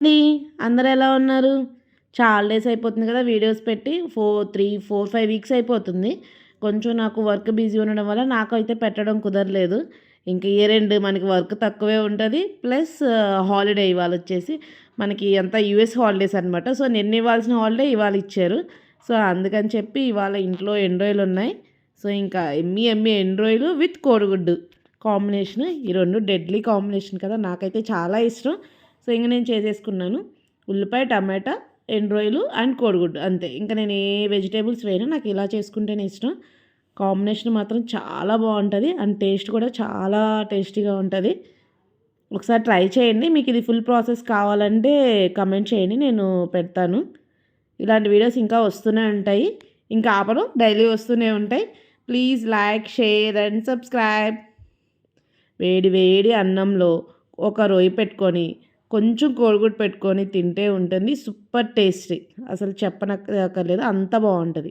అండి అందరూ ఎలా ఉన్నారు? చాలా డేస్ అయిపోతుంది కదా వీడియోస్ పెట్టి 5 వీక్స్ అయిపోతుంది. కొంచెం నాకు వర్క్ బిజీ ఉండడం వల్ల నాకైతే పెట్టడం కుదరలేదు. ఇంక ఇయర్ ఎండ్ మనకి వర్క్ తక్కువే ఉంటది. ప్లస్ హాలిడే ఇవాళొచ్చేసి మనకి అంతా యూఎస్ హాలిడేస్ అనమాట. సో, నిన్న ఇవ్వాల్సిన హాలిడే ఇవాళ ఇచ్చారు. సో, అందుకని చెప్పి ఇవాళ ఇంట్లో ఎండ్ రాయిలున్నాయి. సో, ఇంకా ఎమ్మీ ఎండ్ రాయిలు విత్ కోడిగుడ్డు కాంబినేషన్. ఈ 2 డెడ్లీ కాంబినేషన్ కదా! నాకైతే చాలా ఇష్టం. సో, ఇంక నేను చేసేసుకున్నాను. ఉల్లిపాయ, టమాటా, ఎండు రొయ్యలు అండ్ కోడిగుడ్డు అంతే. ఇంక నేను ఏ వెజిటేబుల్స్ వేయను. నాకు ఇలా చేసుకుంటేనే ఇష్టం. కాంబినేషన్ మాత్రం చాలా బావుంటది. అండ్ టేస్ట్ కూడా చాలా టేస్టీగా ఉంటది. ఒకసారి ట్రై చేయండి. మీకు ఇది ఫుల్ ప్రాసెస్ కావాలంటే కమెంట్ చేయండి. నేను పెడతాను. ఇలాంటి వీడియోస్ ఇంకా వస్తూనే ఉంటాయి. ఇంకా ఆపను. డైలీ వస్తూనే ఉంటాయి. Please like, share and subscribe. వేడి వేడి అన్నంలో ఒక రొయ్య పెట్టుకొని కొంచెం కోడిగుడ్డు పెట్టుకొని తింటే ఉంటుంది సూపర్ టేస్టీ. అసలు చెప్పనక్కర్లేదు, అంత బాగుంటుంది.